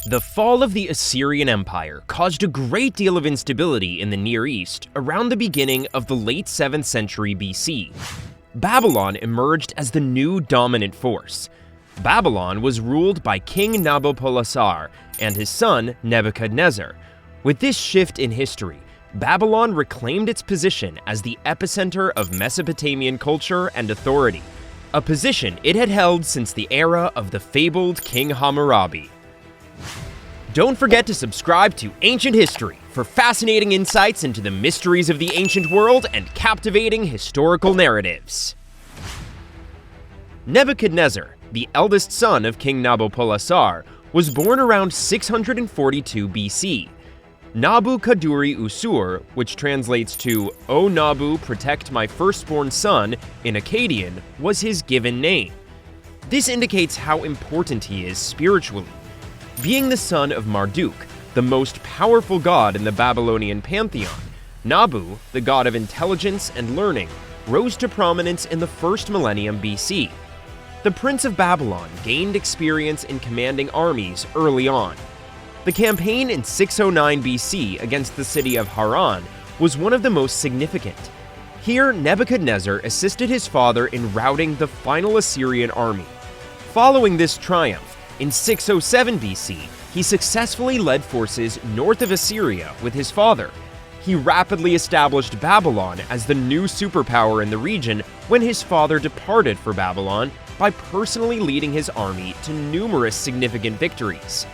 The fall of the Assyrian Empire caused a great deal of instability in the Near East around the beginning of the late 7th century BC. Babylon emerged as the new dominant force. Babylon was ruled by King Nabopolassar and his son Nebuchadnezzar. With this shift in history, Babylon reclaimed its position as the epicenter of Mesopotamian culture and authority, a position it had held since the era of the fabled King Hammurabi. Don't forget to subscribe to Ancient History for fascinating insights into the mysteries of the ancient world and captivating historical narratives. Nebuchadnezzar, the eldest son of King Nabopolassar, was born around 642 BC. Nabu-Kaduri-Usur, which translates to "O Nabu, protect my firstborn son" in Akkadian, was his given name. This indicates how important he is spiritually. Being the son of Marduk, the most powerful god in the Babylonian pantheon, Nabu, the god of intelligence and learning, rose to prominence in the first millennium BC. The Prince of Babylon gained experience in commanding armies early on. The campaign in 609 BC against the city of Haran was one of the most significant. Here, Nebuchadnezzar assisted his father in routing the final Assyrian army. Following this triumph, in 607 BC, he successfully led forces north of Assyria with his father. He rapidly established Babylon as the new superpower in the region when his father departed for Babylon by personally leading his army to numerous significant victories.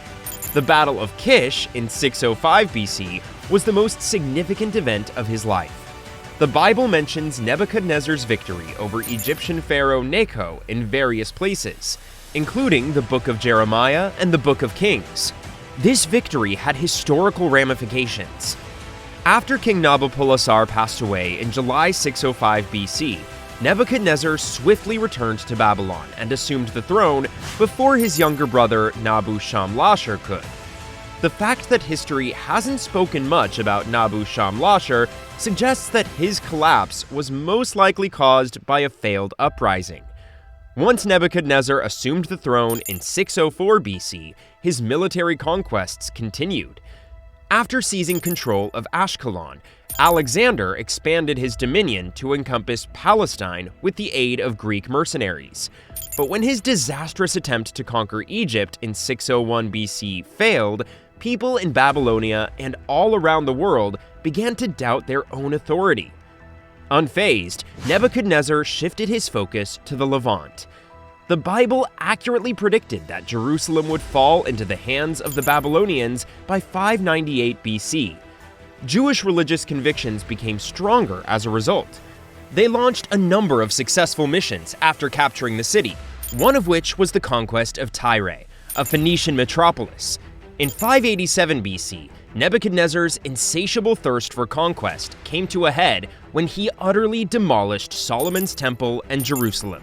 The Battle of Kish in 605 BC was the most significant event of his life. The Bible mentions Nebuchadnezzar's victory over Egyptian pharaoh Necho in various places, including the Book of Jeremiah and the Book of Kings. This victory had historical ramifications. After King Nabopolassar passed away in July 605 BC, Nebuchadnezzar swiftly returned to Babylon and assumed the throne before his younger brother Nabopolassar could. The fact that history hasn't spoken much about Nabopolassar suggests that his collapse was most likely caused by a failed uprising. Once Nebuchadnezzar assumed the throne in 604 BC, his military conquests continued. After seizing control of Ashkelon, Alexander expanded his dominion to encompass Palestine with the aid of Greek mercenaries. But when his disastrous attempt to conquer Egypt in 601 BC failed, people in Babylonia and all around the world began to doubt their own authority. Unfazed, Nebuchadnezzar shifted his focus to the Levant. The Bible accurately predicted that Jerusalem would fall into the hands of the Babylonians by 598 BC. Jewish religious convictions became stronger as a result. They launched a number of successful missions after capturing the city, one of which was the conquest of Tyre, a Phoenician metropolis. In 587 BC, Nebuchadnezzar's insatiable thirst for conquest came to a head when he utterly demolished Solomon's temple and Jerusalem.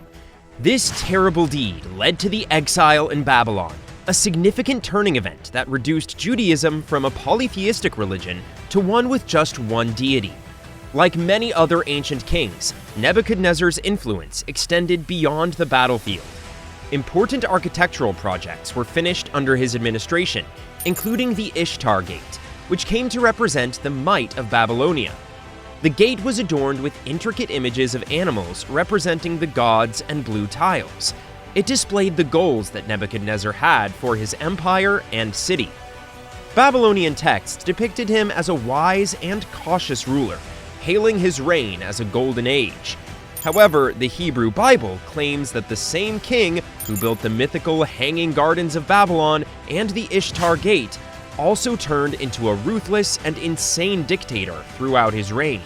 This terrible deed led to the exile in Babylon, a significant turning event that reduced Judaism from a polytheistic religion to one with just one deity. Like many other ancient kings, Nebuchadnezzar's influence extended beyond the battlefield. Important architectural projects were finished under his administration, including the Ishtar Gate, which came to represent the might of Babylonia. The gate was adorned with intricate images of animals representing the gods and blue tiles. It displayed the goals that Nebuchadnezzar had for his empire and city. Babylonian texts depicted him as a wise and cautious ruler, hailing his reign as a golden age. However, the Hebrew Bible claims that the same king who built the mythical Hanging Gardens of Babylon and the Ishtar Gate also turned into a ruthless and insane dictator throughout his reign.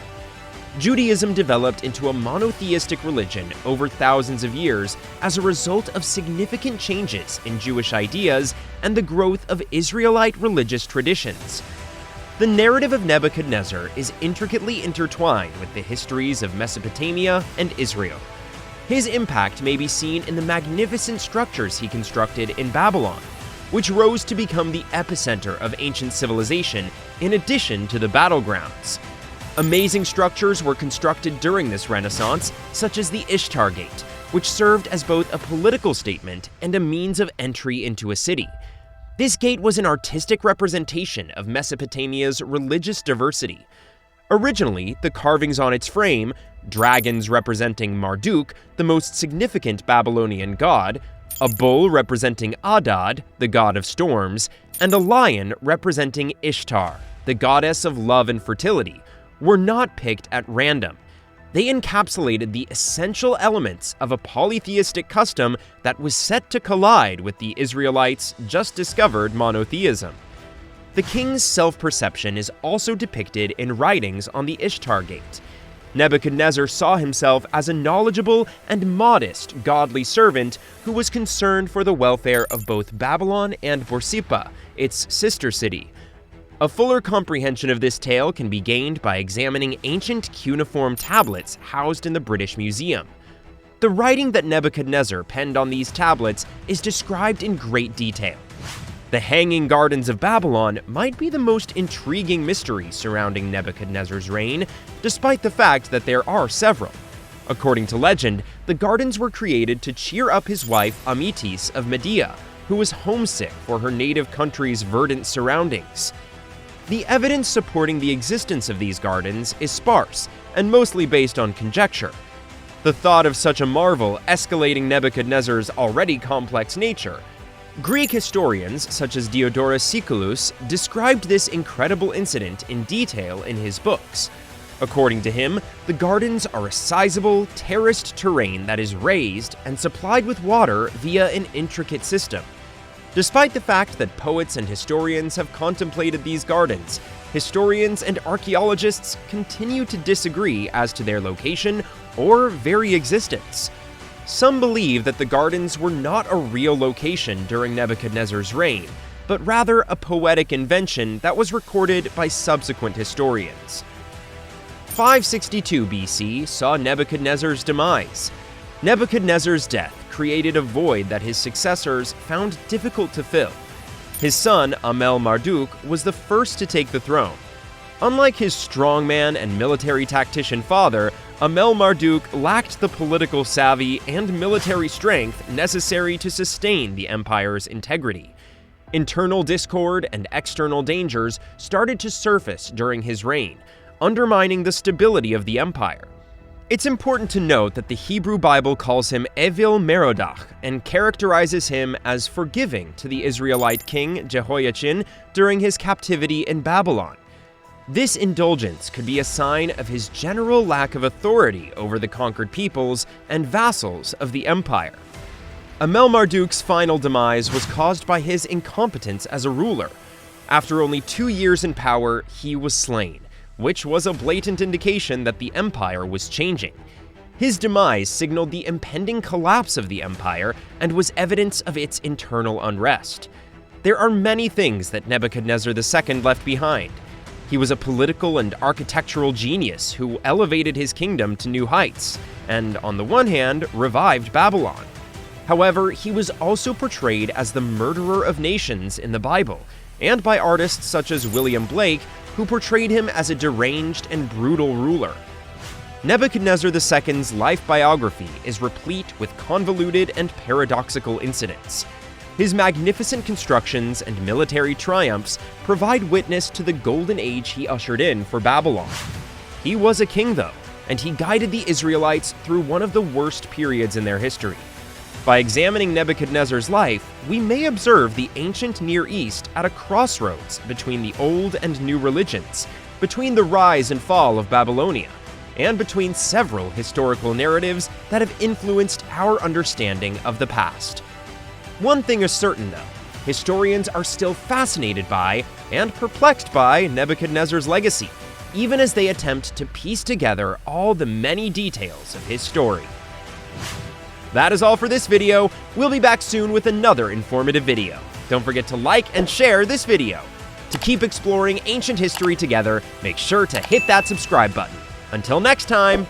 Judaism developed into a monotheistic religion over thousands of years as a result of significant changes in Jewish ideas and the growth of Israelite religious traditions. The narrative of Nebuchadnezzar is intricately intertwined with the histories of Mesopotamia and Israel. His impact may be seen in the magnificent structures he constructed in Babylon, which rose to become the epicenter of ancient civilization in addition to the battlegrounds. Amazing structures were constructed during this Renaissance, such as the Ishtar Gate, which served as both a political statement and a means of entry into a city. This gate was an artistic representation of Mesopotamia's religious diversity. Originally, the carvings on its frame, dragons representing Marduk, the most significant Babylonian god, a bull representing Adad, the god of storms, and a lion representing Ishtar, the goddess of love and fertility, were not picked at random. They encapsulated the essential elements of a polytheistic custom that was set to collide with the Israelites' just discovered monotheism. The king's self-perception is also depicted in writings on the Ishtar Gate. Nebuchadnezzar saw himself as a knowledgeable and modest godly servant who was concerned for the welfare of both Babylon and Borsippa, its sister city. A fuller comprehension of this tale can be gained by examining ancient cuneiform tablets housed in the British Museum. The writing that Nebuchadnezzar penned on these tablets is described in great detail. The Hanging Gardens of Babylon might be the most intriguing mystery surrounding Nebuchadnezzar's reign, despite the fact that there are several. According to legend, the gardens were created to cheer up his wife Amitis of Media, who was homesick for her native country's verdant surroundings. The evidence supporting the existence of these gardens is sparse and mostly based on conjecture. The thought of such a marvel escalating Nebuchadnezzar's already complex nature. Greek historians such as Diodorus Siculus described this incredible incident in detail in his books. According to him, the gardens are a sizable, terraced terrain that is raised and supplied with water via an intricate system. Despite the fact that poets and historians have contemplated these gardens, historians and archaeologists continue to disagree as to their location or very existence. Some believe that the gardens were not a real location during Nebuchadnezzar's reign, but rather a poetic invention that was recorded by subsequent historians. 562 BC saw Nebuchadnezzar's demise. Nebuchadnezzar's death created a void that his successors found difficult to fill. His son, Amel-Marduk, was the first to take the throne. Unlike his strongman and military tactician father, Amel-Marduk lacked the political savvy and military strength necessary to sustain the empire's integrity. Internal discord and external dangers started to surface during his reign, undermining the stability of the empire. It's important to note that the Hebrew Bible calls him Evil Merodach and characterizes him as forgiving to the Israelite king Jehoiachin during his captivity in Babylon. This indulgence could be a sign of his general lack of authority over the conquered peoples and vassals of the empire. Amel-Marduk's final demise was caused by his incompetence as a ruler. After only 2 years in power, he was slain, which was a blatant indication that the empire was changing. His demise signaled the impending collapse of the empire and was evidence of its internal unrest. There are many things that Nebuchadnezzar II left behind. He was a political and architectural genius who elevated his kingdom to new heights, and on the one hand, revived Babylon. However, he was also portrayed as the murderer of nations in the Bible, and by artists such as William Blake, who portrayed him as a deranged and brutal ruler. Nebuchadnezzar II's life biography is replete with convoluted and paradoxical incidents. His magnificent constructions and military triumphs provide witness to the golden age he ushered in for Babylon. He was a king, though, and he guided the Israelites through one of the worst periods in their history. By examining Nebuchadnezzar's life, we may observe the ancient Near East at a crossroads between the old and new religions, between the rise and fall of Babylonia, and between several historical narratives that have influenced our understanding of the past. One thing is certain, though, historians are still fascinated by and perplexed by Nebuchadnezzar's legacy, even as they attempt to piece together all the many details of his story. That is all for this video. We'll be back soon with another informative video. Don't forget to like and share this video. To keep exploring ancient history together, make sure to hit that subscribe button. Until next time,